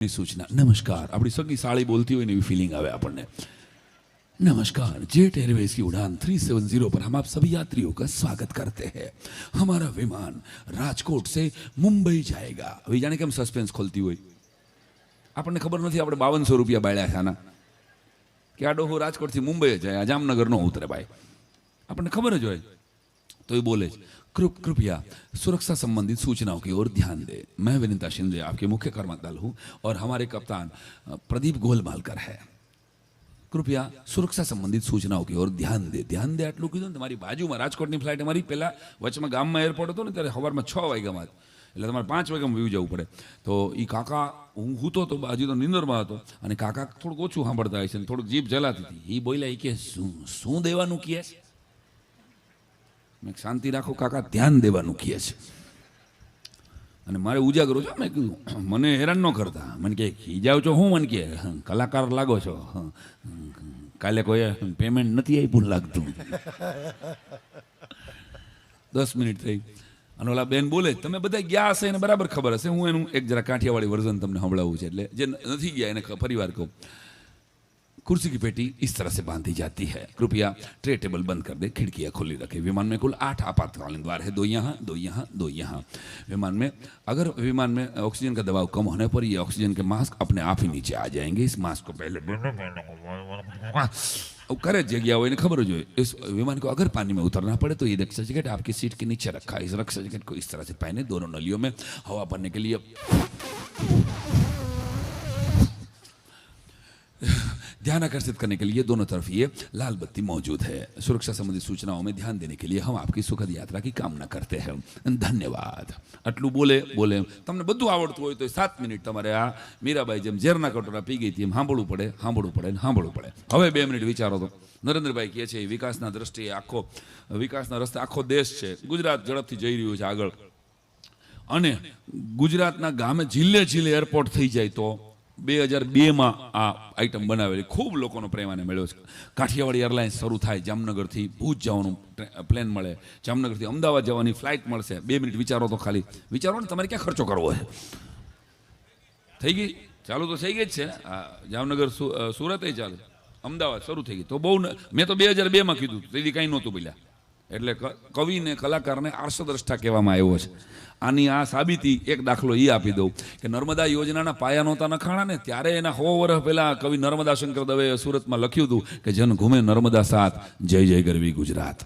सूचना नमस्कार अपनी सगी साड़ी बोलती हुई नई फीलिंग आवे आपने नमस्कार जेट एयरवेज की उड़ान 370 पर हम आप सभी यात्रियों का स्वागत करते हैं। हमारा विमान राजकोट से मुंबई जाएगा। अभी जाने केम सस्पेंस खोलती हुई आपने खबर नहीं આપણે 5200 રૂપિયા બાળ્યા છે આના કે આ ડોહો રાજકોટ થી મુંબઈ જાય જામનગર નો ઉતરે ભાઈ આપણને ખબર જ હોય तो ये बोले कृपया सुरक्षा संबंधित सूचनाओं की ओर ध्यान दें। मैं विनीता शिंदे आपके मुख्य कर्मदल हूँ और हमारे कप्तान प्रदीप गोलमालकर है। कृपया सुरक्षा संबंधित सूचनाओं की ओर ध्यान दे आटलू कीधुं तमारी बाजूमां राजकोटनी फ्लाइट अमारी पहला वचमां गाममां एरपोर्ट हतुं ने त्यारे सवारमां 6 वाग्यामां એટલે તમારે 5 વાગ્યામાં વીવી જવું પડે। તો એ કાકા હું હૂતો તો બાજુ તો નિંદરમાં હતો અને કાકા થોડુંક ઓછું સાંભળતા હોય છે થોડુંક જીભ જલાતી હતી। એ બોલ્યા કે શું દેવાનું કહે છે? मैं शांति राखो काका ध्यान देवानुं कहे छे अने मारे उजागरो छो। मैं कीधुं मने हैरान न करता मन के खीजाव छो हूँ मन के कलाकार लागो छो काले कोई पेमेंट नहीं आप्युं लागतुं 10 मिनिट थई अने ओला बेन बोले तमे बधाय गया हशे एने बराबर खबर हशे। हूँ एनुं एक जरा काठियावाड़ी वर्जन तमने संभळावुं छे એટલે જે નથી ગયા એને ફરીવાર કહું। कुर्सी की पेटी इस तरह से बांधी जाती है। कृपया ट्रे टेबल बंद कर दे, खिड़कियां खुली रखें। विमान में कुल 8 आपातकालीन द्वार है, 2 यहाँ 2 यहाँ 2 यहाँ। विमान में अगर विमान में ऑक्सीजन का दबाव कम होने पर ये ऑक्सीजन के मास्क अपने आप ही नीचे आ जाएंगे। इस मास्क को पहले करे जगह हो खबर जो इस विमान को अगर पानी में उतरना पड़े तो ये रक्षा जैकेट आपकी सीट के नीचे रखा है। इस रक्षा जैकेट को इस तरह से पहने, दोनों नलियों में हवा भरने के लिए ध्यान आकर्षित करने के लिए दोनों तरफ ये लाल बत्ती मौजूद है। सुरक्षा संबंधी सूचनाओं में ध्यान देने के लिए हम आपकी सुखद यात्रा की कामना करते हैं। धन्यवाद। आटलू बोले बोले तमने बधुं आवडतुं होय तो 7 मिनिट तमारे आ मीराबाई जेम ઝેરના કટોરા પી ગઈ હતી એમ સાંભળવું પડે। હવે 2 મિનિટ વિચારો તો નરેન્દ્રભાઈ કહે છે વિકાસના દ્રષ્ટિએ આખો વિકાસના રસ્તે આખો દેશ છે। ગુજરાત ઝડપથી જઈ રહ્યું છે આગળ અને ગુજરાતના ગામે જિલ્લે જિલ્લે એરપોર્ટ થઈ જાય તો 2002 में आ आइटम बनावेली खूब लोगों प्रेम ने मेळ्यो। काठियावाड़ी एरलाइन्स शुरू थाय, जामनगर थी भूज जवानुं प्लेन मळे, जामनगर थी अमदावाद जवानी फ्लाइट मळशे। 2 मिनिट विचारो तो खाली विचारो ने तमारे क्या खर्चो करवो है। थई गई चालू तो थई गई ज छे। जामनगर सूरत चालू, अमदावाद शुरू थई गई तो बहु मैं तो 2002 में कीधुं तेदी कांई नहोतुं बोल्या એટલે કવિ ને કલાકારને આર્ષદ્રષ્ટા કહેવામાં આવ્યો છે। આની આ સાબિતી એક દાખલો એ આપી દઉં કે નર્મદા યોજનાના પાયા નહોતા નખાણા ને ત્યારે એના 100 વર્ષ પહેલા કવિ નર્મદા શંકર દવેએ સુરતમાં લખ્યું હતું કે જન ઘૂમે નર્મદા સાથ જય જય ગરવી ગુજરાત।